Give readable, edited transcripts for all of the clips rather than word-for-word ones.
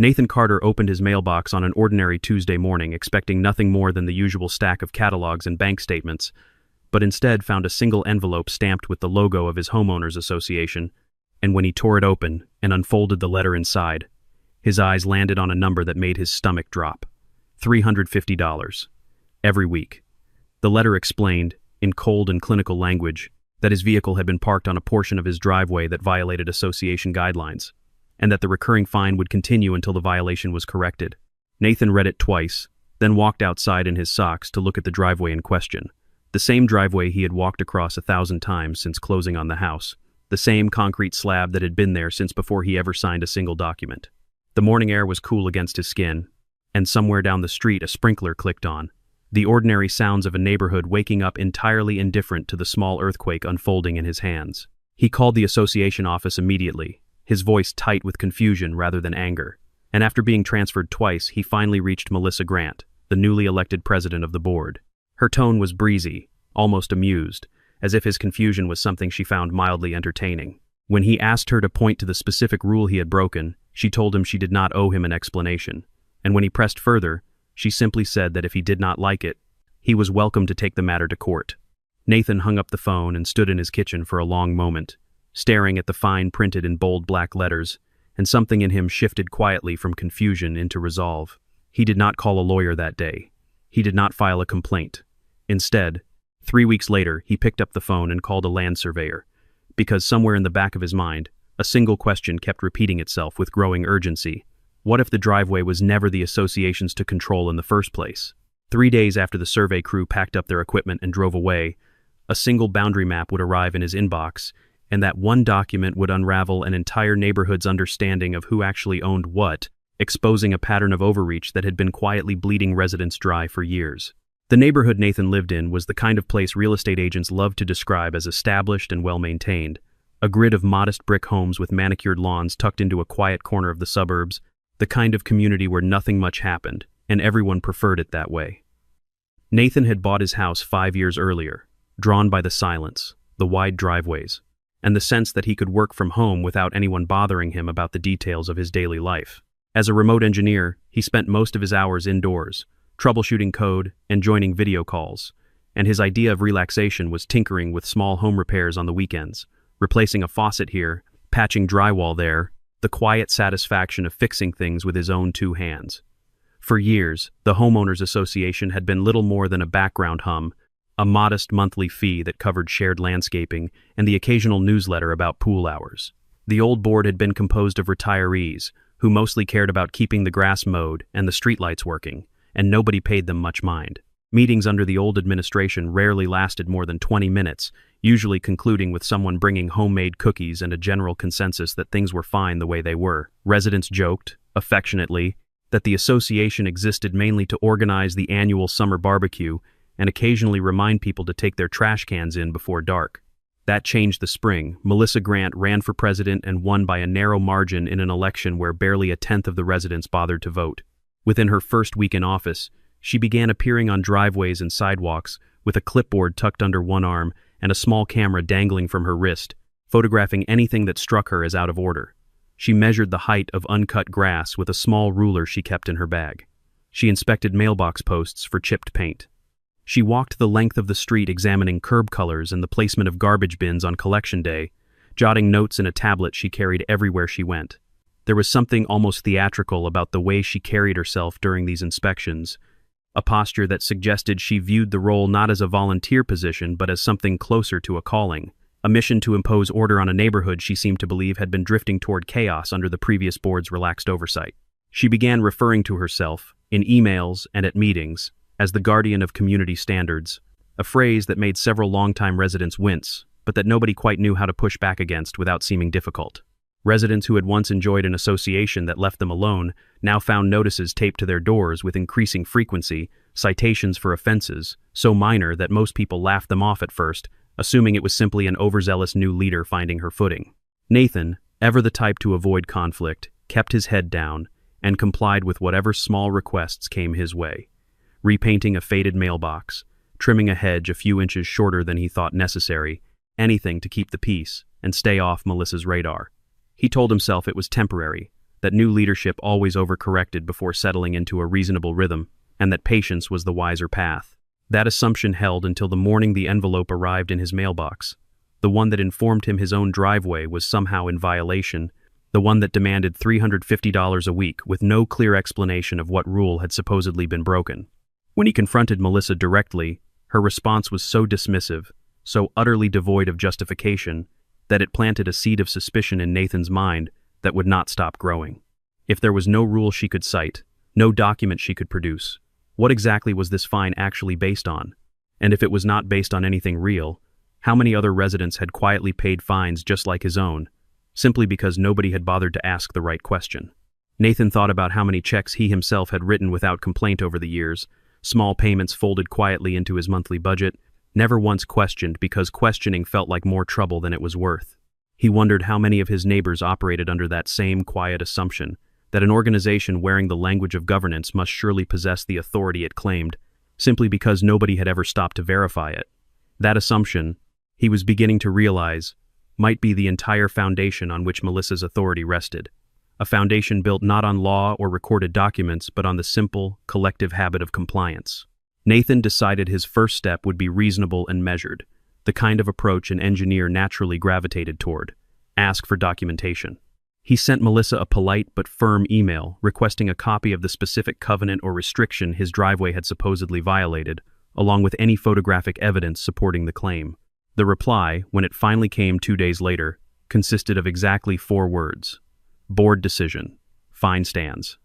Nathan Carter opened his mailbox on an ordinary Tuesday morning, expecting nothing more than the usual stack of catalogs and bank statements, but instead found a single envelope stamped with the logo of his homeowners association, and when he tore it open and unfolded the letter inside, his eyes landed on a number that made his stomach drop. $350. Every week. The letter explained, in cold and clinical language, that his vehicle had been parked on a portion of his driveway that violated association guidelines, and that the recurring fine would continue until the violation was corrected. Nathan read it twice, then walked outside in his socks to look at the driveway in question. The same driveway he had walked across 1,000 times since closing on the house. The same concrete slab that had been there since before he ever signed a single document. The morning air was cool against his skin, and somewhere down the street a sprinkler clicked on. The ordinary sounds of a neighborhood waking up entirely indifferent to the small earthquake unfolding in his hands. He called the association office immediately, his voice tight with confusion rather than anger. And after being transferred twice, he finally reached Melissa Grant, the newly elected president of the board. Her tone was breezy, almost amused, as if his confusion was something she found mildly entertaining. When he asked her to point to the specific rule he had broken, she told him she did not owe him an explanation. And when he pressed further, she simply said that if he did not like it, he was welcome to take the matter to court. Nathan hung up the phone and stood in his kitchen for a long moment, staring at the fine printed in bold black letters, and something in him shifted quietly from confusion into resolve. He did not call a lawyer that day. He did not file a complaint. Instead, 3 weeks later, he picked up the phone and called a land surveyor, because somewhere in the back of his mind, a single question kept repeating itself with growing urgency. What if the driveway was never the association's to control in the first place? 3 days after the survey crew packed up their equipment and drove away, a single boundary map would arrive in his inbox, and that one document would unravel an entire neighborhood's understanding of who actually owned what, exposing a pattern of overreach that had been quietly bleeding residents dry for years. The neighborhood Nathan lived in was the kind of place real estate agents loved to describe as established and well-maintained. A grid of modest brick homes with manicured lawns tucked into a quiet corner of the suburbs, the kind of community where nothing much happened, and everyone preferred it that way. Nathan had bought his house 5 years earlier, drawn by the silence, the wide driveways, and the sense that he could work from home without anyone bothering him about the details of his daily life. As a remote engineer, he spent most of his hours indoors, troubleshooting code and joining video calls, and his idea of relaxation was tinkering with small home repairs on the weekends, replacing a faucet here, patching drywall there, the quiet satisfaction of fixing things with his own 2 hands. For years, the Homeowners Association had been little more than a background hum, a modest monthly fee that covered shared landscaping and the occasional newsletter about pool hours. The old board had been composed of retirees, who mostly cared about keeping the grass mowed and the streetlights working, and nobody paid them much mind. Meetings under the old administration rarely lasted more than 20 minutes, usually concluding with someone bringing homemade cookies and a general consensus that things were fine the way they were. Residents joked, affectionately, that the association existed mainly to organize the annual summer barbecue and occasionally remind people to take their trash cans in before dark. That changed the spring. Melissa Grant ran for president and won by a narrow margin in an election where barely a tenth of the residents bothered to vote. Within her first week in office, she began appearing on driveways and sidewalks with a clipboard tucked under one arm and a small camera dangling from her wrist, photographing anything that struck her as out of order. She measured the height of uncut grass with a small ruler she kept in her bag. She inspected mailbox posts for chipped paint. She walked the length of the street examining curb colors and the placement of garbage bins on collection day, jotting notes in a tablet she carried everywhere she went. There was something almost theatrical about the way she carried herself during these inspections, a posture that suggested she viewed the role not as a volunteer position but as something closer to a calling, a mission to impose order on a neighborhood she seemed to believe had been drifting toward chaos under the previous board's relaxed oversight. She began referring to herself, in emails and at meetings, as the guardian of community standards, a phrase that made several longtime residents wince, but that nobody quite knew how to push back against without seeming difficult. Residents who had once enjoyed an association that left them alone now found notices taped to their doors with increasing frequency, citations for offenses, so minor that most people laughed them off at first, assuming it was simply an overzealous new leader finding her footing. Nathan, ever the type to avoid conflict, kept his head down and complied with whatever small requests came his way. Repainting a faded mailbox, trimming a hedge a few inches shorter than he thought necessary, anything to keep the peace and stay off Melissa's radar. He told himself it was temporary, that new leadership always overcorrected before settling into a reasonable rhythm, and that patience was the wiser path. That assumption held until the morning the envelope arrived in his mailbox. The one that informed him his own driveway was somehow in violation, the one that demanded $350 a week with no clear explanation of what rule had supposedly been broken. When he confronted Melissa directly, her response was so dismissive, so utterly devoid of justification, that it planted a seed of suspicion in Nathan's mind that would not stop growing. If there was no rule she could cite, no document she could produce, what exactly was this fine actually based on? And if it was not based on anything real, how many other residents had quietly paid fines just like his own, simply because nobody had bothered to ask the right question? Nathan thought about how many checks he himself had written without complaint over the years, small payments folded quietly into his monthly budget, never once questioned because questioning felt like more trouble than it was worth. He wondered how many of his neighbors operated under that same quiet assumption, that an organization wearing the language of governance must surely possess the authority it claimed, simply because nobody had ever stopped to verify it. That assumption, he was beginning to realize, might be the entire foundation on which Melissa's authority rested. A foundation built not on law or recorded documents, but on the simple, collective habit of compliance. Nathan decided his first step would be reasonable and measured, the kind of approach an engineer naturally gravitated toward: ask for documentation. He sent Melissa a polite but firm email requesting a copy of the specific covenant or restriction his driveway had supposedly violated, along with any photographic evidence supporting the claim. The reply, when it finally came 2 days later, consisted of exactly 4 words: board decision, fine stands.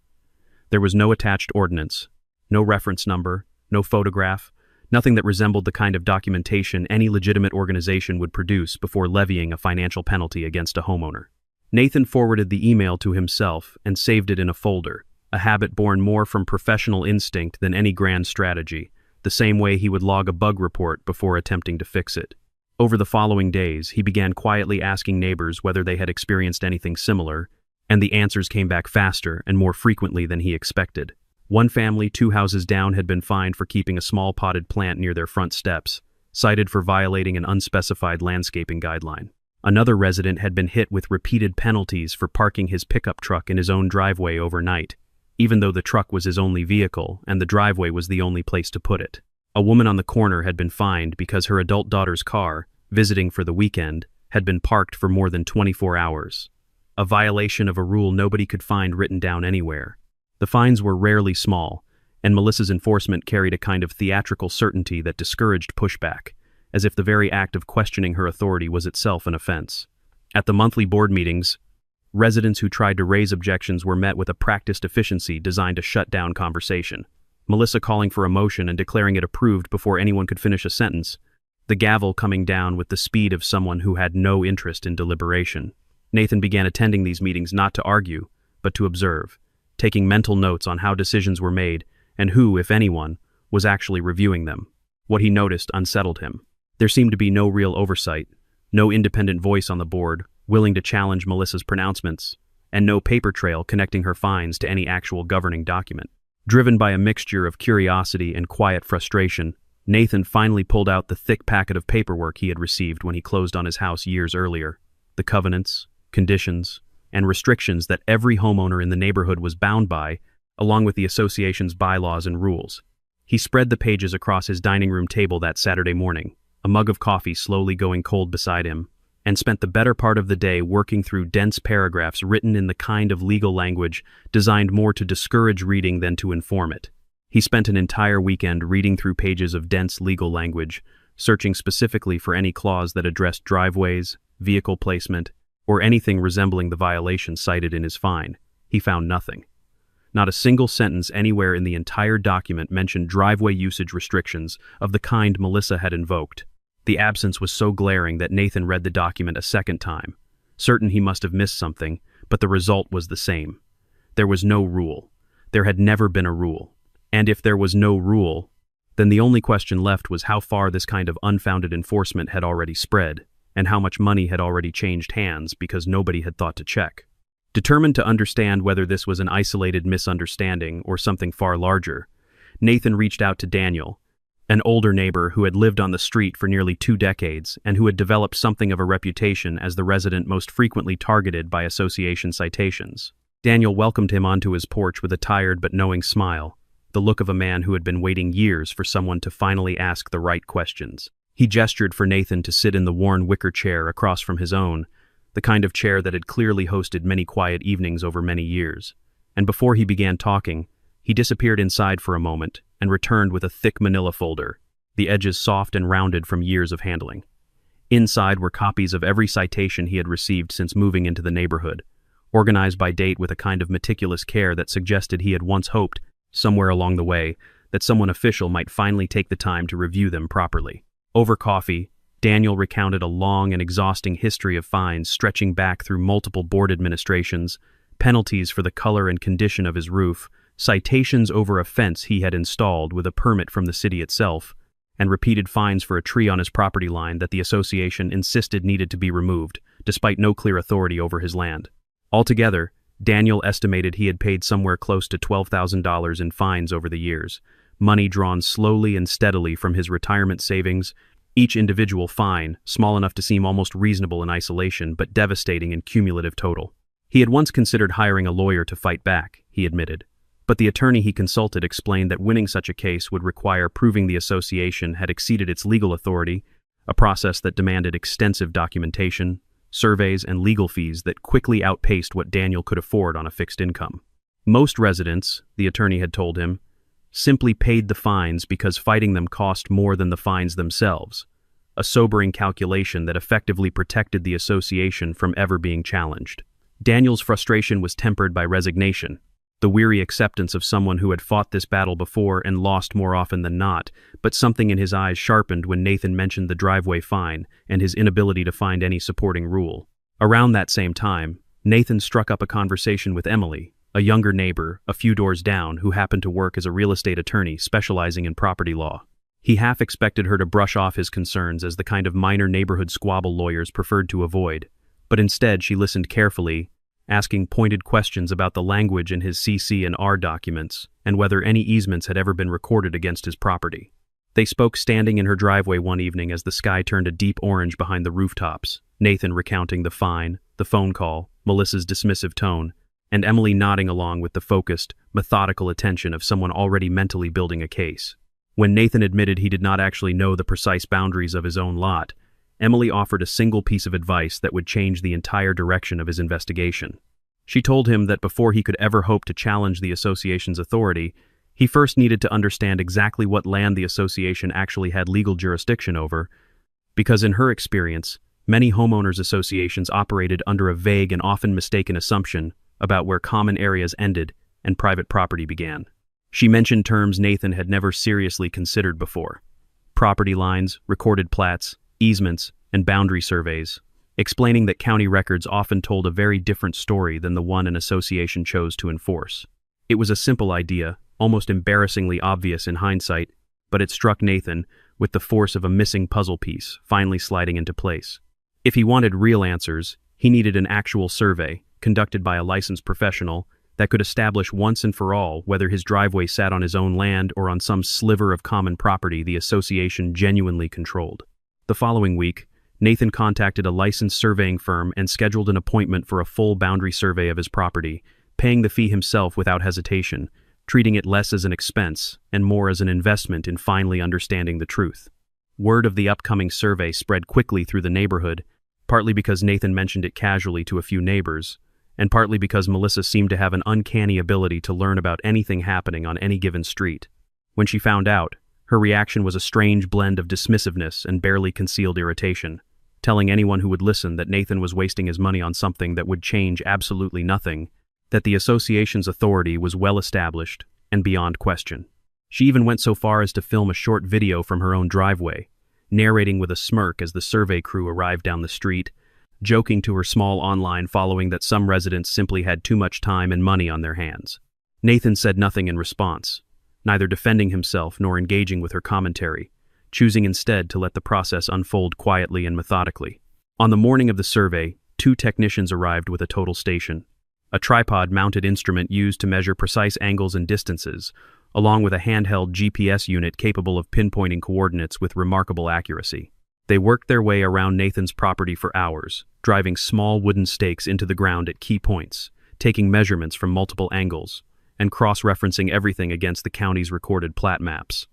There was no attached ordinance, no reference number, no photograph, nothing that resembled the kind of documentation any legitimate organization would produce before levying a financial penalty against a homeowner. Nathan forwarded the email to himself and saved it in a folder, a habit born more from professional instinct than any grand strategy, the same way he would log a bug report before attempting to fix it. Over the following days, he began quietly asking neighbors whether they had experienced anything similar, and the answers came back faster and more frequently than he expected. One family 2 houses down had been fined for keeping a small potted plant near their front steps, cited for violating an unspecified landscaping guideline. Another resident had been hit with repeated penalties for parking his pickup truck in his own driveway overnight, even though the truck was his only vehicle and the driveway was the only place to put it. A woman on the corner had been fined because her adult daughter's car, visiting for the weekend, had been parked for more than 24 hours. A violation of a rule nobody could find written down anywhere. The fines were rarely small, and Melissa's enforcement carried a kind of theatrical certainty that discouraged pushback, as if the very act of questioning her authority was itself an offense. At the monthly board meetings, residents who tried to raise objections were met with a practiced efficiency designed to shut down conversation. Melissa calling for a motion and declaring it approved before anyone could finish a sentence, the gavel coming down with the speed of someone who had no interest in deliberation. Nathan began attending these meetings not to argue, but to observe, taking mental notes on how decisions were made and who, if anyone, was actually reviewing them. What he noticed unsettled him. There seemed to be no real oversight, no independent voice on the board willing to challenge Melissa's pronouncements, and no paper trail connecting her fines to any actual governing document. Driven by a mixture of curiosity and quiet frustration, Nathan finally pulled out the thick packet of paperwork he had received when he closed on his house years earlier. The covenants, conditions, and restrictions that every homeowner in the neighborhood was bound by, along with the association's bylaws and rules. He spread the pages across his dining room table that Saturday morning, a mug of coffee slowly going cold beside him, and spent the better part of the day working through dense paragraphs written in the kind of legal language designed more to discourage reading than to inform it. He spent an entire weekend reading through pages of dense legal language, searching specifically for any clause that addressed driveways, vehicle placement, or anything resembling the violation cited in his fine. He found nothing. Not a single sentence anywhere in the entire document mentioned driveway usage restrictions of the kind Melissa had invoked. The absence was so glaring that Nathan read the document a second time, certain he must have missed something, but the result was the same. There was no rule. There had never been a rule. And if there was no rule, then the only question left was how far this kind of unfounded enforcement had already spread, and how much money had already changed hands because nobody had thought to check. Determined to understand whether this was an isolated misunderstanding or something far larger, Nathan reached out to Daniel, an older neighbor who had lived on the street for nearly 2 decades and who had developed something of a reputation as the resident most frequently targeted by association citations. Daniel welcomed him onto his porch with a tired but knowing smile, the look of a man who had been waiting years for someone to finally ask the right questions. He gestured for Nathan to sit in the worn wicker chair across from his own, the kind of chair that had clearly hosted many quiet evenings over many years. And before he began talking, he disappeared inside for a moment and returned with a thick manila folder, the edges soft and rounded from years of handling. Inside were copies of every citation he had received since moving into the neighborhood, organized by date with a kind of meticulous care that suggested he had once hoped, somewhere along the way, that someone official might finally take the time to review them properly. Over coffee, Daniel recounted a long and exhausting history of fines stretching back through multiple board administrations, penalties for the color and condition of his roof, citations over a fence he had installed with a permit from the city itself, and repeated fines for a tree on his property line that the association insisted needed to be removed, despite no clear authority over his land. Altogether, Daniel estimated he had paid somewhere close to $12,000 in fines over the years, money drawn slowly and steadily from his retirement savings, each individual fine small enough to seem almost reasonable in isolation but devastating in cumulative total. He had once considered hiring a lawyer to fight back, he admitted, but the attorney he consulted explained that winning such a case would require proving the association had exceeded its legal authority, a process that demanded extensive documentation, surveys, and legal fees that quickly outpaced what Daniel could afford on a fixed income. Most residents, the attorney had told him, simply paid the fines because fighting them cost more than the fines themselves, a sobering calculation that effectively protected the association from ever being challenged. Daniel's frustration was tempered by resignation, the weary acceptance of someone who had fought this battle before and lost more often than not, but something in his eyes sharpened when Nathan mentioned the driveway fine and his inability to find any supporting rule. Around that same time, Nathan struck up a conversation with Emily, a younger neighbor a few doors down who happened to work as a real estate attorney specializing in property law. He half expected her to brush off his concerns as the kind of minor neighborhood squabble lawyers preferred to avoid, but instead she listened carefully, asking pointed questions about the language in his CC&R documents and whether any easements had ever been recorded against his property. They spoke standing in her driveway one evening as the sky turned a deep orange behind the rooftops, Nathan recounting the fine, the phone call, Melissa's dismissive tone, and Emily nodding along with the focused, methodical attention of someone already mentally building a case. When Nathan admitted he did not actually know the precise boundaries of his own lot, Emily offered a single piece of advice that would change the entire direction of his investigation. She told him that before he could ever hope to challenge the association's authority, he first needed to understand exactly what land the association actually had legal jurisdiction over, because in her experience, many homeowners associations operated under a vague and often mistaken assumption about where common areas ended and private property began. She mentioned terms Nathan had never seriously considered before: property lines, recorded plats, easements, and boundary surveys, explaining that county records often told a very different story than the one an association chose to enforce. It was a simple idea, almost embarrassingly obvious in hindsight, but it struck Nathan with the force of a missing puzzle piece finally sliding into place. If he wanted real answers, he needed an actual survey, conducted by a licensed professional, that could establish once and for all whether his driveway sat on his own land or on some sliver of common property the association genuinely controlled. The following week, Nathan contacted a licensed surveying firm and scheduled an appointment for a full boundary survey of his property, paying the fee himself without hesitation, treating it less as an expense and more as an investment in finally understanding the truth. Word of the upcoming survey spread quickly through the neighborhood, partly because Nathan mentioned it casually to a few neighbors, and partly because Melissa seemed to have an uncanny ability to learn about anything happening on any given street. When she found out, her reaction was a strange blend of dismissiveness and barely concealed irritation, telling anyone who would listen that Nathan was wasting his money on something that would change absolutely nothing, that the association's authority was well established and beyond question. She even went so far as to film a short video from her own driveway, narrating with a smirk as the survey crew arrived down the street, joking to her small online following that some residents simply had too much time and money on their hands. Nathan said nothing in response, neither defending himself nor engaging with her commentary, choosing instead to let the process unfold quietly and methodically. On the morning of the survey, 2 technicians arrived with a total station, a tripod-mounted instrument used to measure precise angles and distances, along with a handheld GPS unit capable of pinpointing coordinates with remarkable accuracy. They worked their way around Nathan's property for hours, driving small wooden stakes into the ground at key points, taking measurements from multiple angles, and cross-referencing everything against the county's recorded plat maps.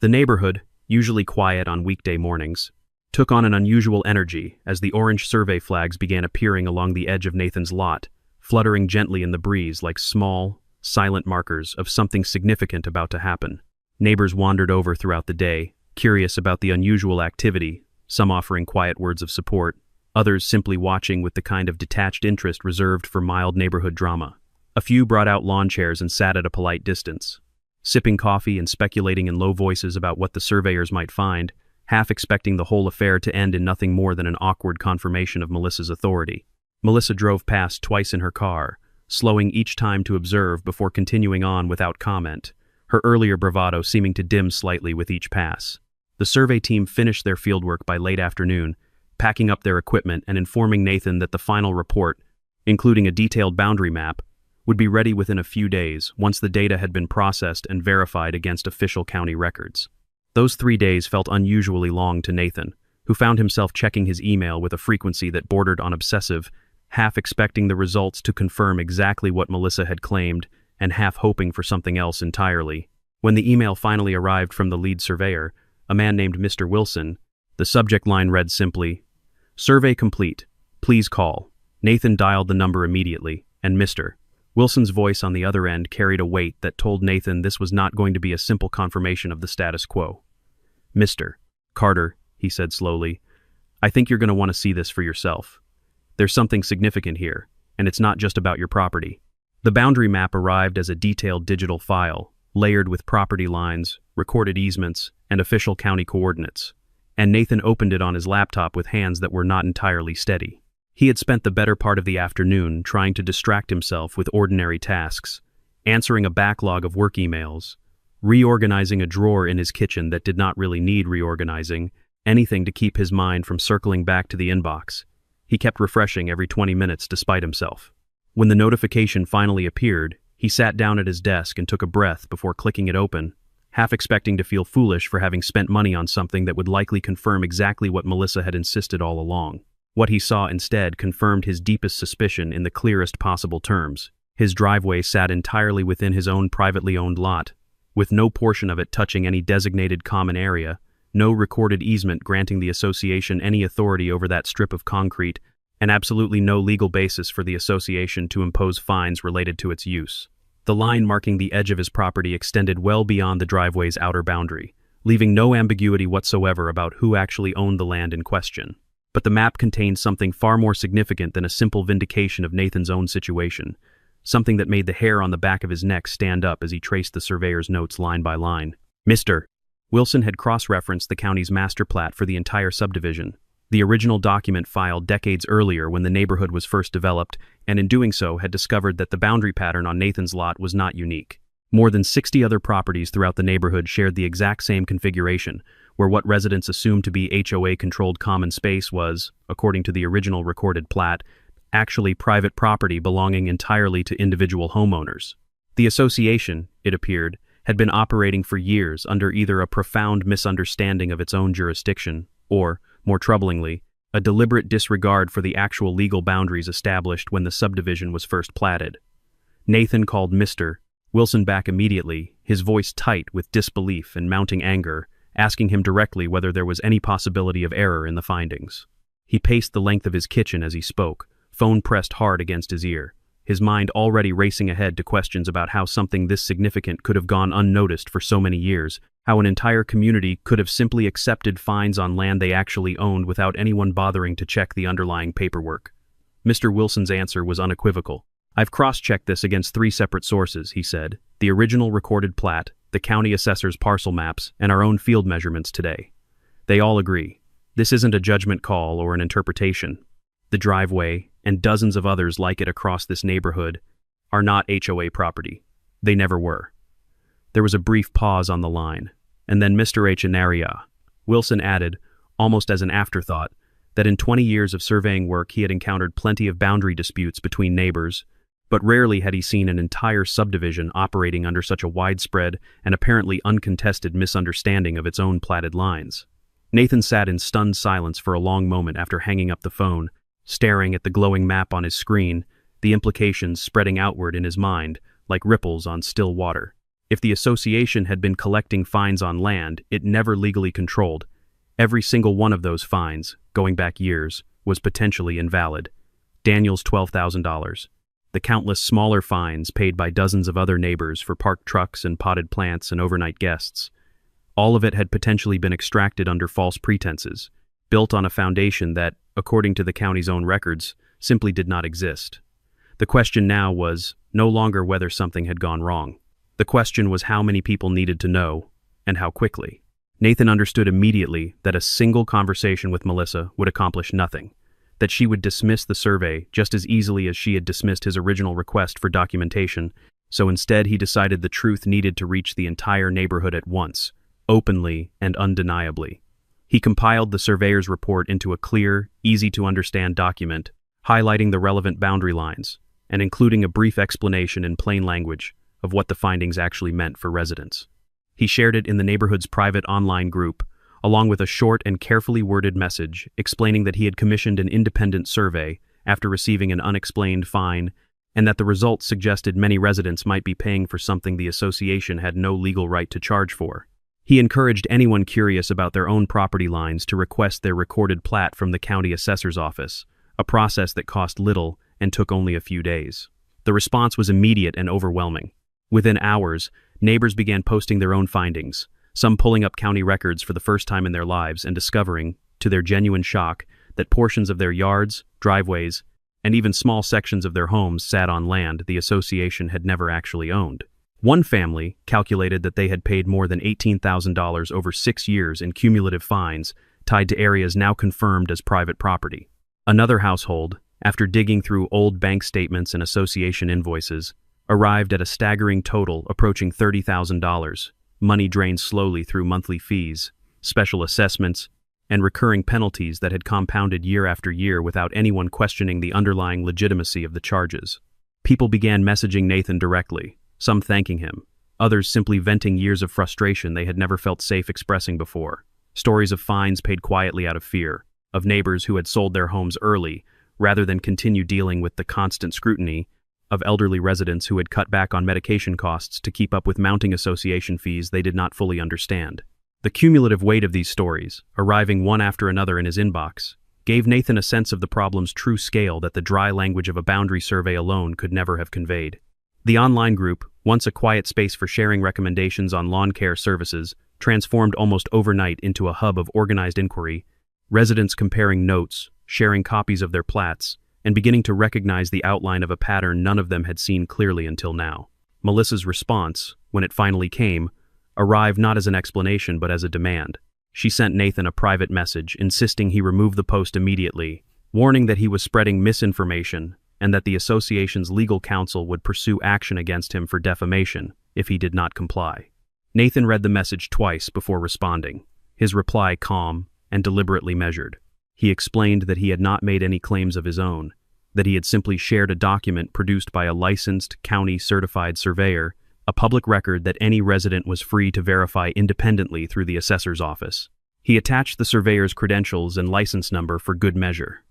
The neighborhood, usually quiet on weekday mornings, took on an unusual energy as the orange survey flags began appearing along the edge of Nathan's lot, fluttering gently in the breeze like small, silent markers of something significant about to happen. Neighbors wandered over throughout the day, curious about the unusual activity, some offering quiet words of support, others simply watching with the kind of detached interest reserved for mild neighborhood drama. A few brought out lawn chairs and sat at a polite distance, sipping coffee and speculating in low voices about what the surveyors might find, half expecting the whole affair to end in nothing more than an awkward confirmation of Melissa's authority. Melissa drove past twice in her car, slowing each time to observe before continuing on without comment, her earlier bravado seeming to dim slightly with each pass. The survey team finished their fieldwork by late afternoon, packing up their equipment and informing Nathan that the final report, including a detailed boundary map, would be ready within a few days once the data had been processed and verified against official county records. Those 3 days felt unusually long to Nathan, who found himself checking his email with a frequency that bordered on obsessive, half expecting the results to confirm exactly what Melissa had claimed and half hoping for something else entirely. When the email finally arrived from the lead surveyor, a man named Mr. Wilson, the subject line read simply, "Survey complete. Please call." Nathan dialed the number immediately, and Mr. Wilson's voice on the other end carried a weight that told Nathan this was not going to be a simple confirmation of the status quo. "Mr. Carter," he said slowly, "I think you're going to want to see this for yourself. There's something significant here, and it's not just about your property." The boundary map arrived as a detailed digital file, layered with property lines, recorded easements, and official county coordinates, and Nathan opened it on his laptop with hands that were not entirely steady. He had spent the better part of the afternoon trying to distract himself with ordinary tasks, answering a backlog of work emails, reorganizing a drawer in his kitchen that did not really need reorganizing, anything to keep his mind from circling back to the inbox. He kept refreshing every 20 minutes despite himself. When the notification finally appeared, he sat down at his desk and took a breath before clicking it open, half expecting to feel foolish for having spent money on something that would likely confirm exactly what Melissa had insisted all along. What he saw instead confirmed his deepest suspicion in the clearest possible terms. His driveway sat entirely within his own privately owned lot, with no portion of it touching any designated common area, no recorded easement granting the association any authority over that strip of concrete, and absolutely no legal basis for the association to impose fines related to its use. The line marking the edge of his property extended well beyond the driveway's outer boundary, leaving no ambiguity whatsoever about who actually owned the land in question. But the map contained something far more significant than a simple vindication of Nathan's own situation, something that made the hair on the back of his neck stand up as he traced the surveyor's notes line by line. Mr. Wilson had cross-referenced the county's master plat for the entire subdivision, the original document filed decades earlier when the neighborhood was first developed, and in doing so had discovered that the boundary pattern on Nathan's lot was not unique. More than 60 other properties throughout the neighborhood shared the exact same configuration, where what residents assumed to be HOA-controlled common space was, according to the original recorded plat, actually private property belonging entirely to individual homeowners. The association, it appeared, had been operating for years under either a profound misunderstanding of its own jurisdiction or, more troublingly, a deliberate disregard for the actual legal boundaries established when the subdivision was first platted. Nathan called Mr. Wilson back immediately, his voice tight with disbelief and mounting anger, asking him directly whether there was any possibility of error in the findings. He paced the length of his kitchen as he spoke, phone pressed hard against his ear, his mind already racing ahead to questions about how something this significant could have gone unnoticed for so many years, how an entire community could have simply accepted fines on land they actually owned without anyone bothering to check the underlying paperwork. Mr. Wilson's answer was unequivocal. "I've cross-checked this against 3 separate sources," he said, "the original recorded plat, the county assessor's parcel maps, and our own field measurements today. They all agree. This isn't a judgment call or an interpretation. The driveway, and dozens of others like it across this neighborhood, are not HOA property. They never were." There was a brief pause on the line, and then Mr. H. Wilson added, almost as an afterthought, that in 20 years of surveying work he had encountered plenty of boundary disputes between neighbors, but rarely had he seen an entire subdivision operating under such a widespread and apparently uncontested misunderstanding of its own platted lines. Nathan sat in stunned silence for a long moment after hanging up the phone, staring at the glowing map on his screen, the implications spreading outward in his mind like ripples on still water. If the association had been collecting fines on land it never legally controlled, every single one of those fines, going back years, was potentially invalid. Daniel's $12,000. The countless smaller fines paid by dozens of other neighbors for parked trucks and potted plants and overnight guests. All of it had potentially been extracted under false pretenses, built on a foundation that, according to the county's own records, simply did not exist. The question now was no longer whether something had gone wrong. The question was how many people needed to know, and how quickly. Nathan understood immediately that a single conversation with Melissa would accomplish nothing, that she would dismiss the survey just as easily as she had dismissed his original request for documentation, so instead he decided the truth needed to reach the entire neighborhood at once, openly and undeniably. He compiled the surveyor's report into a clear, easy-to-understand document, highlighting the relevant boundary lines, and including a brief explanation in plain language of what the findings actually meant for residents. He shared it in the neighborhood's private online group, along with a short and carefully worded message explaining that he had commissioned an independent survey after receiving an unexplained fine, and that the results suggested many residents might be paying for something the association had no legal right to charge for. He encouraged anyone curious about their own property lines to request their recorded plat from the county assessor's office, a process that cost little and took only a few days. The response was immediate and overwhelming. Within hours, neighbors began posting their own findings, some pulling up county records for the first time in their lives and discovering, to their genuine shock, that portions of their yards, driveways, and even small sections of their homes sat on land the association had never actually owned. One family calculated that they had paid more than $18,000 over 6 years in cumulative fines tied to areas now confirmed as private property. Another household, after digging through old bank statements and association invoices, arrived at a staggering total approaching $30,000, money drained slowly through monthly fees, special assessments, and recurring penalties that had compounded year after year without anyone questioning the underlying legitimacy of the charges. People began messaging Nathan directly, some thanking him, others simply venting years of frustration they had never felt safe expressing before. Stories of fines paid quietly out of fear, of neighbors who had sold their homes early rather than continue dealing with the constant scrutiny, of elderly residents who had cut back on medication costs to keep up with mounting association fees they did not fully understand. The cumulative weight of these stories, arriving one after another in his inbox, gave Nathan a sense of the problem's true scale that the dry language of a boundary survey alone could never have conveyed. The online group, once a quiet space for sharing recommendations on lawn care services, transformed almost overnight into a hub of organized inquiry, residents comparing notes, sharing copies of their plats, and beginning to recognize the outline of a pattern none of them had seen clearly until now. Melissa's response, when it finally came, arrived not as an explanation but as a demand. She sent Nathan a private message insisting he remove the post immediately, warning that he was spreading misinformation and that the association's legal counsel would pursue action against him for defamation if he did not comply. Nathan read the message twice before responding, his reply calm and deliberately measured. He explained that he had not made any claims of his own, that he had simply shared a document produced by a licensed, county-certified surveyor, a public record that any resident was free to verify independently through the assessor's office. He attached the surveyor's credentials and license number for good measure.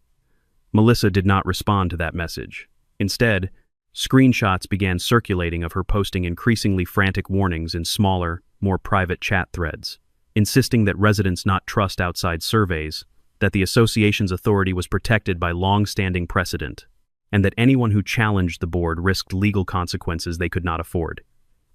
Melissa did not respond to that message. Instead, screenshots began circulating of her posting increasingly frantic warnings in smaller, more private chat threads, insisting that residents not trust outside surveys, that the association's authority was protected by long-standing precedent, and that anyone who challenged the board risked legal consequences they could not afford.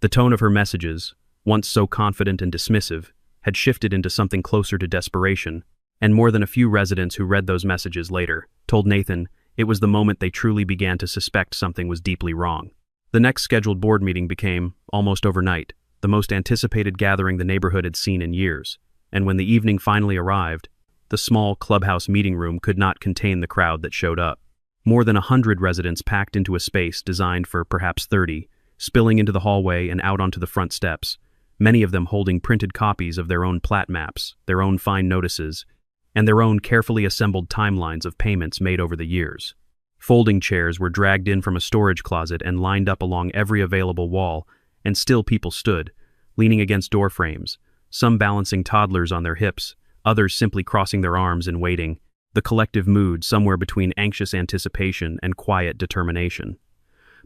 The tone of her messages, once so confident and dismissive, had shifted into something closer to desperation, and more than a few residents who read those messages later told Nathan it was the moment they truly began to suspect something was deeply wrong. The next scheduled board meeting became, almost overnight, the most anticipated gathering the neighborhood had seen in years, and when the evening finally arrived, the small clubhouse meeting room could not contain the crowd that showed up. More than 100 residents packed into a space designed for perhaps 30, spilling into the hallway and out onto the front steps, many of them holding printed copies of their own plat maps, their own fine notices, and their own carefully assembled timelines of payments made over the years. Folding chairs were dragged in from a storage closet and lined up along every available wall, and still people stood, leaning against door frames, some balancing toddlers on their hips, others simply crossing their arms and waiting, the collective mood somewhere between anxious anticipation and quiet determination.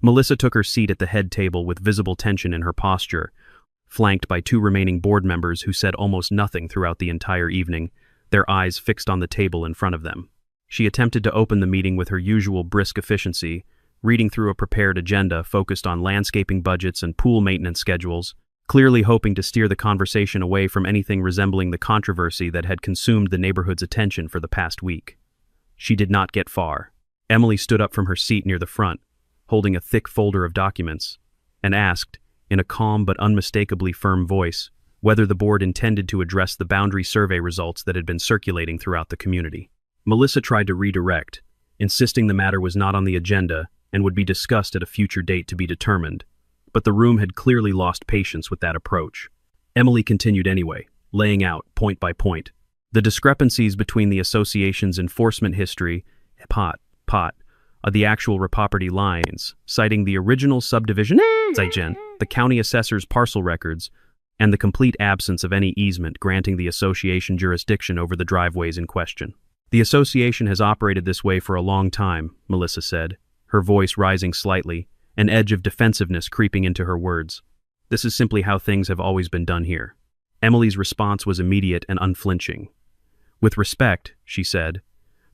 Melissa took her seat at the head table with visible tension in her posture, flanked by two remaining board members who said almost nothing throughout the entire evening, their eyes fixed on the table in front of them. She attempted to open the meeting with her usual brisk efficiency, reading through a prepared agenda focused on landscaping budgets and pool maintenance schedules, clearly hoping to steer the conversation away from anything resembling the controversy that had consumed the neighborhood's attention for the past week. She did not get far. Emily stood up from her seat near the front, holding a thick folder of documents, and asked, in a calm but unmistakably firm voice, whether the board intended to address the boundary survey results that had been circulating throughout the community. Melissa tried to redirect, insisting the matter was not on the agenda and would be discussed at a future date to be determined, but the room had clearly lost patience with that approach. Emily continued anyway, laying out, point by point, the discrepancies between the association's enforcement history, the actual property lines, citing the original subdivision, the county assessor's parcel records, and the complete absence of any easement granting the association jurisdiction over the driveways in question. The association has operated this way for a long time, Melissa said, her voice rising slightly, an edge of defensiveness creeping into her words. This is simply how things have always been done here. Emily's response was immediate and unflinching. With respect, she said,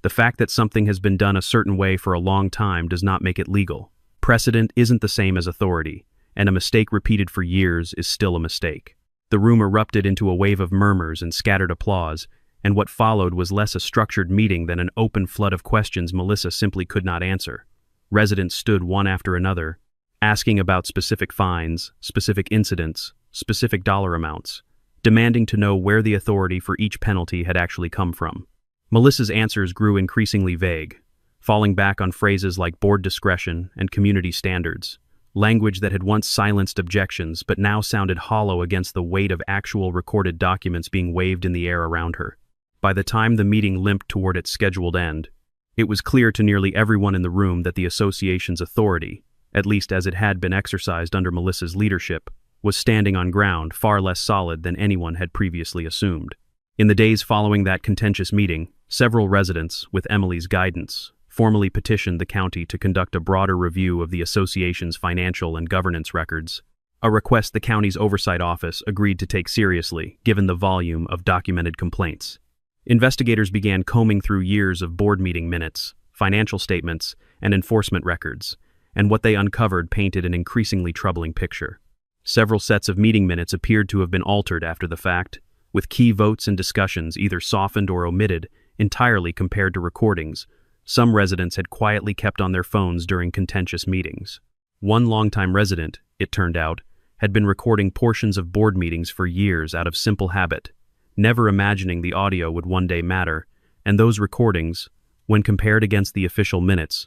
the fact that something has been done a certain way for a long time does not make it legal. Precedent isn't the same as authority, and a mistake repeated for years is still a mistake. The room erupted into a wave of murmurs and scattered applause, and what followed was less a structured meeting than an open flood of questions Melissa simply could not answer. Residents stood one after another, asking about specific fines, specific incidents, specific dollar amounts, demanding to know where the authority for each penalty had actually come from. Melissa's answers grew increasingly vague, falling back on phrases like board discretion and community standards, language that had once silenced objections but now sounded hollow against the weight of actual recorded documents being waved in the air around her. By the time the meeting limped toward its scheduled end, it was clear to nearly everyone in the room that the association's authority, at least as it had been exercised under Melissa's leadership, was standing on ground far less solid than anyone had previously assumed. In the days following that contentious meeting, several residents, with Emily's guidance, formally petitioned the county to conduct a broader review of the association's financial and governance records, a request the county's oversight office agreed to take seriously, given the volume of documented complaints. Investigators began combing through years of board meeting minutes, financial statements, and enforcement records, and what they uncovered painted an increasingly troubling picture. Several sets of meeting minutes appeared to have been altered after the fact, with key votes and discussions either softened or omitted entirely compared to recordings some residents had quietly kept on their phones during contentious meetings. One longtime resident, it turned out, had been recording portions of board meetings for years out of simple habit, never imagining the audio would one day matter, and those recordings, when compared against the official minutes,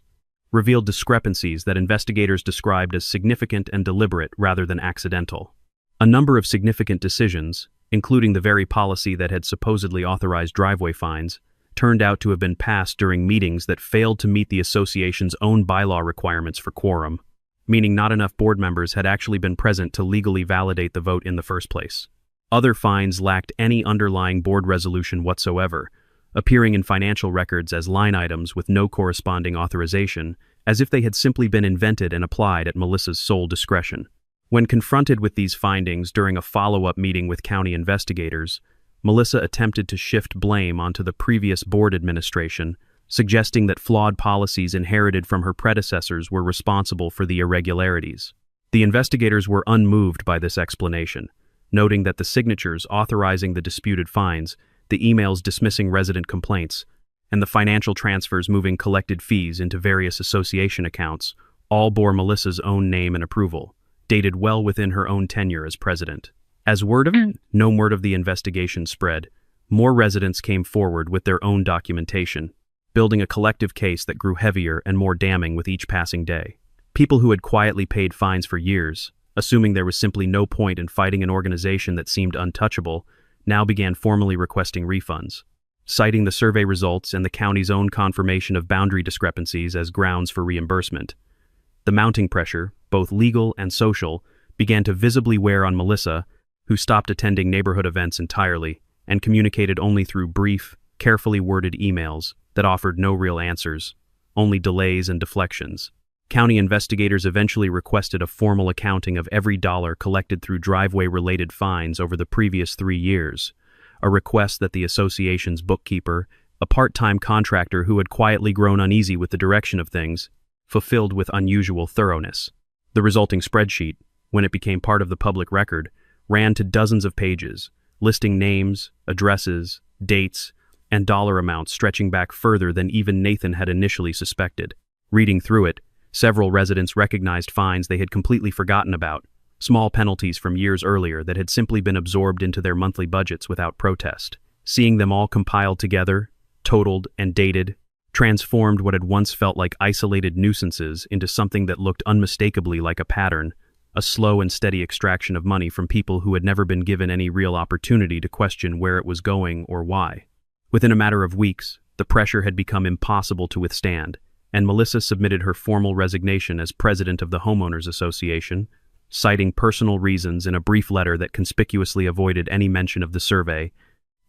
revealed discrepancies that investigators described as significant and deliberate rather than accidental. A number of significant decisions, including the very policy that had supposedly authorized driveway fines, turned out to have been passed during meetings that failed to meet the association's own bylaw requirements for quorum, meaning not enough board members had actually been present to legally validate the vote in the first place. Other fines lacked any underlying board resolution whatsoever, appearing in financial records as line items with no corresponding authorization, as if they had simply been invented and applied at Melissa's sole discretion. When confronted with these findings during a follow-up meeting with county investigators, Melissa attempted to shift blame onto the previous board administration, suggesting that flawed policies inherited from her predecessors were responsible for the irregularities. The investigators were unmoved by this explanation, noting that the signatures authorizing the disputed fines, the emails dismissing resident complaints, and the financial transfers moving collected fees into various association accounts all bore Melissa's own name and approval, dated well within her own tenure as president. As no word of the investigation spread, more residents came forward with their own documentation, building a collective case that grew heavier and more damning with each passing day. People who had quietly paid fines for years, assuming there was simply no point in fighting an organization that seemed untouchable, now began formally requesting refunds, citing the survey results and the county's own confirmation of boundary discrepancies as grounds for reimbursement. The mounting pressure, both legal and social, began to visibly wear on Melissa, who stopped attending neighborhood events entirely and communicated only through brief, carefully worded emails, that offered no real answers, only delays and deflections. County investigators eventually requested a formal accounting of every dollar collected through driveway-related fines over the previous 3 years, a request that the association's bookkeeper, a part-time contractor who had quietly grown uneasy with the direction of things, fulfilled with unusual thoroughness. The resulting spreadsheet, when it became part of the public record, ran to dozens of pages, listing names, addresses, dates, and dollar amounts stretching back further than even Nathan had initially suspected. Reading through it, several residents recognized fines they had completely forgotten about, small penalties from years earlier that had simply been absorbed into their monthly budgets without protest. Seeing them all compiled together, totaled and dated, transformed what had once felt like isolated nuisances into something that looked unmistakably like a pattern, a slow and steady extraction of money from people who had never been given any real opportunity to question where it was going or why. Within a matter of weeks, the pressure had become impossible to withstand, and Melissa submitted her formal resignation as president of the Homeowners Association, citing personal reasons in a brief letter that conspicuously avoided any mention of the survey,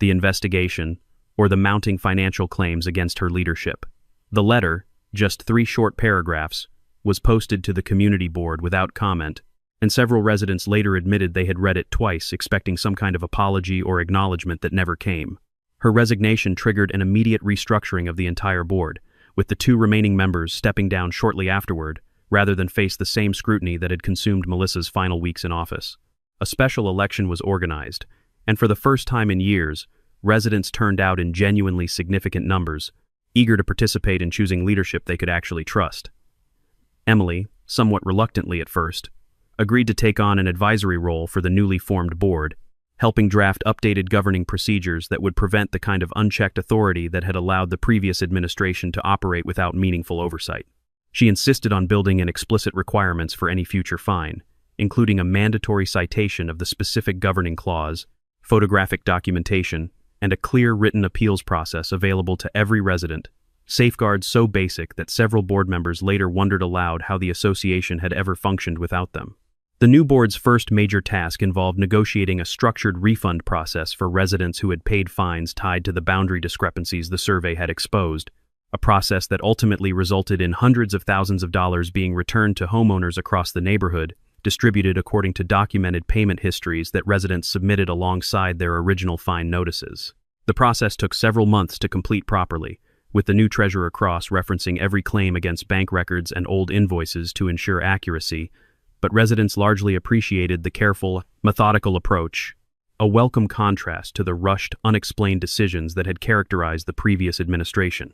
the investigation, or the mounting financial claims against her leadership. The letter, just 3 short paragraphs, was posted to the community board without comment, and several residents later admitted they had read it twice, expecting some kind of apology or acknowledgement that never came. Her resignation triggered an immediate restructuring of the entire board, with the 2 remaining members stepping down shortly afterward, rather than face the same scrutiny that had consumed Melissa's final weeks in office. A special election was organized, and for the first time in years, residents turned out in genuinely significant numbers, eager to participate in choosing leadership they could actually trust. Emily, somewhat reluctantly at first, agreed to take on an advisory role for the newly formed board, helping draft updated governing procedures that would prevent the kind of unchecked authority that had allowed the previous administration to operate without meaningful oversight. She insisted on building in explicit requirements for any future fine, including a mandatory citation of the specific governing clause, photographic documentation, and a clear written appeals process available to every resident, safeguards so basic that several board members later wondered aloud how the association had ever functioned without them. The new board's first major task involved negotiating a structured refund process for residents who had paid fines tied to the boundary discrepancies the survey had exposed, a process that ultimately resulted in hundreds of thousands of dollars being returned to homeowners across the neighborhood, distributed according to documented payment histories that residents submitted alongside their original fine notices. The process took several months to complete properly, with the new treasurer cross-referencing every claim against bank records and old invoices to ensure accuracy, but residents largely appreciated the careful, methodical approach, a welcome contrast to the rushed, unexplained decisions that had characterized the previous administration.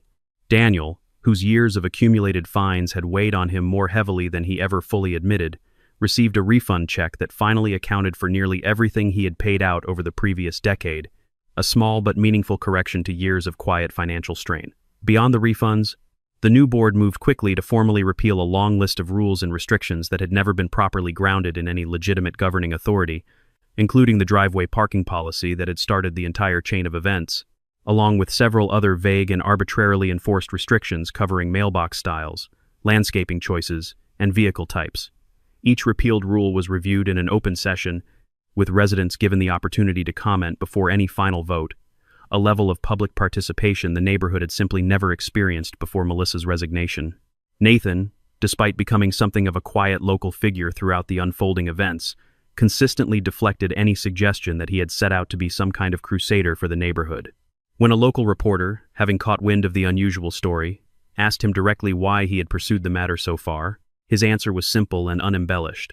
Daniel, whose years of accumulated fines had weighed on him more heavily than he ever fully admitted, received a refund check that finally accounted for nearly everything he had paid out over the previous decade, a small but meaningful correction to years of quiet financial strain. Beyond the refunds, the new board moved quickly to formally repeal a long list of rules and restrictions that had never been properly grounded in any legitimate governing authority, including the driveway parking policy that had started the entire chain of events, along with several other vague and arbitrarily enforced restrictions covering mailbox styles, landscaping choices, and vehicle types. Each repealed rule was reviewed in an open session, with residents given the opportunity to comment before any final vote, a level of public participation the neighborhood had simply never experienced before Melissa's resignation. Nathan, despite becoming something of a quiet local figure throughout the unfolding events, consistently deflected any suggestion that he had set out to be some kind of crusader for the neighborhood. When a local reporter, having caught wind of the unusual story, asked him directly why he had pursued the matter so far, his answer was simple and unembellished.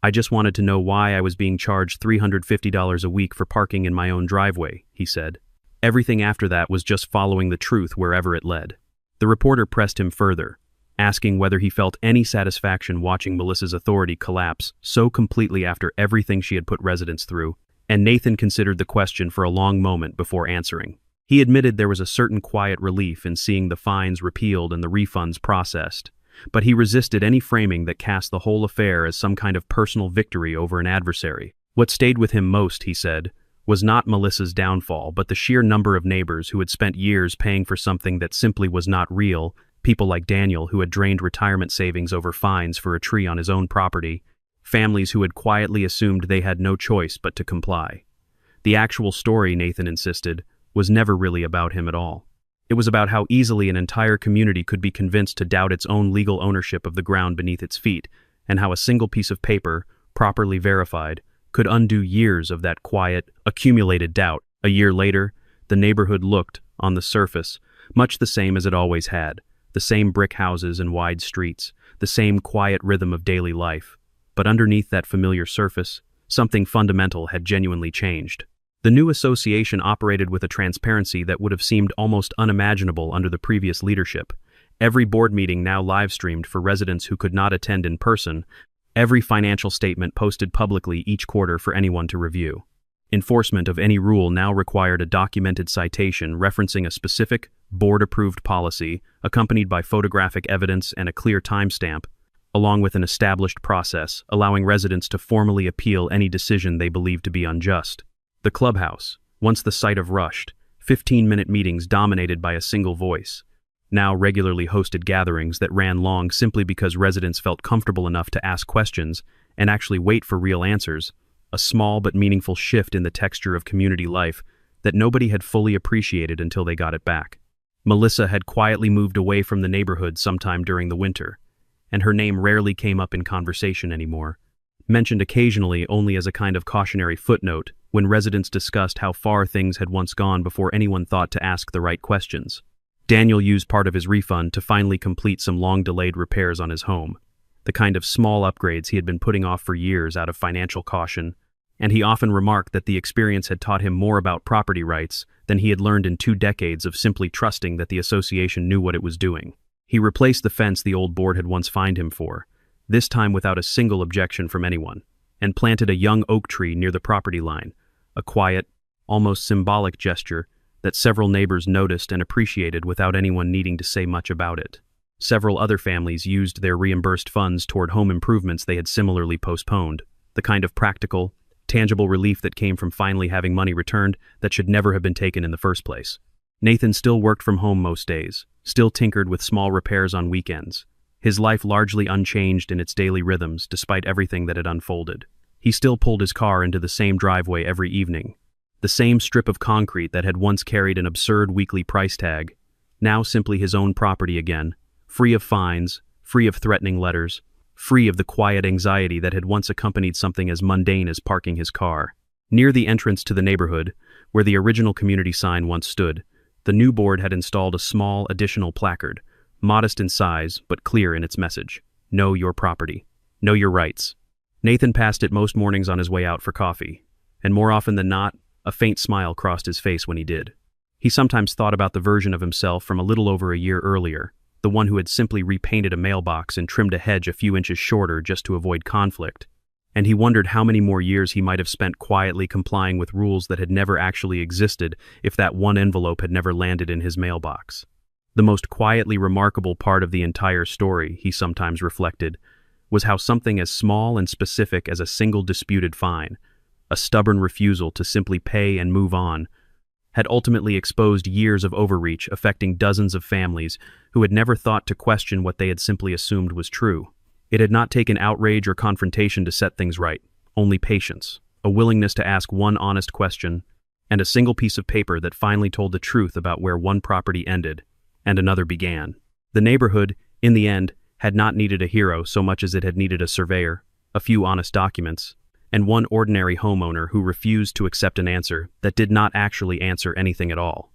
"I just wanted to know why I was being charged $350 a week for parking in my own driveway," he said. Everything after that was just following the truth wherever it led. The reporter pressed him further, asking whether he felt any satisfaction watching Melissa's authority collapse so completely after everything she had put residents through, and Nathan considered the question for a long moment before answering. He admitted there was a certain quiet relief in seeing the fines repealed and the refunds processed, but he resisted any framing that cast the whole affair as some kind of personal victory over an adversary. What stayed with him most, he said, was not Melissa's downfall, but the sheer number of neighbors who had spent years paying for something that simply was not real, people like Daniel who had drained retirement savings over fines for a tree on his own property, families who had quietly assumed they had no choice but to comply. The actual story, Nathan insisted, was never really about him at all. It was about how easily an entire community could be convinced to doubt its own legal ownership of the ground beneath its feet, and how a single piece of paper, properly verified, could undo years of that quiet, accumulated doubt. A year later, the neighborhood looked, on the surface, much the same as it always had. The same brick houses and wide streets, the same quiet rhythm of daily life. But underneath that familiar surface, something fundamental had genuinely changed. The new association operated with a transparency that would have seemed almost unimaginable under the previous leadership. Every board meeting now live-streamed for residents who could not attend in person, every financial statement posted publicly each quarter for anyone to review. Enforcement of any rule now required a documented citation referencing a specific, board-approved policy, accompanied by photographic evidence and a clear timestamp, along with an established process allowing residents to formally appeal any decision they believed to be unjust. The clubhouse, once the site of rushed, 15-minute meetings dominated by a single voice, now regularly hosted gatherings that ran long simply because residents felt comfortable enough to ask questions and actually wait for real answers, a small but meaningful shift in the texture of community life that nobody had fully appreciated until they got it back. Melissa had quietly moved away from the neighborhood sometime during the winter, and her name rarely came up in conversation anymore, mentioned occasionally only as a kind of cautionary footnote when residents discussed how far things had once gone before anyone thought to ask the right questions. Daniel used part of his refund to finally complete some long-delayed repairs on his home, the kind of small upgrades he had been putting off for years out of financial caution, and he often remarked that the experience had taught him more about property rights than he had learned in 2 decades of simply trusting that the association knew what it was doing. He replaced the fence the old board had once fined him for, this time without a single objection from anyone, and planted a young oak tree near the property line, a quiet, almost symbolic gesture that several neighbors noticed and appreciated without anyone needing to say much about it. Several other families used their reimbursed funds toward home improvements they had similarly postponed, the kind of practical, tangible relief that came from finally having money returned that should never have been taken in the first place. Nathan still worked from home most days, still tinkered with small repairs on weekends, his life largely unchanged in its daily rhythms despite everything that had unfolded. He still pulled his car into the same driveway every evening. The same strip of concrete that had once carried an absurd weekly price tag, now simply his own property again, free of fines, free of threatening letters, free of the quiet anxiety that had once accompanied something as mundane as parking his car. Near the entrance to the neighborhood, where the original community sign once stood, the new board had installed a small additional placard, modest in size but clear in its message. Know your property. Know your rights. Nathan passed it most mornings on his way out for coffee, and more often than not, a faint smile crossed his face when he did. He sometimes thought about the version of himself from a little over a year earlier, the one who had simply repainted a mailbox and trimmed a hedge a few inches shorter just to avoid conflict, and he wondered how many more years he might have spent quietly complying with rules that had never actually existed if that one envelope had never landed in his mailbox. The most quietly remarkable part of the entire story, he sometimes reflected, was how something as small and specific as a single disputed fine, a stubborn refusal to simply pay and move on, had ultimately exposed years of overreach affecting dozens of families who had never thought to question what they had simply assumed was true. It had not taken outrage or confrontation to set things right, only patience, a willingness to ask one honest question, and a single piece of paper that finally told the truth about where one property ended and another began. The neighborhood, in the end, had not needed a hero so much as it had needed a surveyor, a few honest documents, and one ordinary homeowner who refused to accept an answer that did not actually answer anything at all.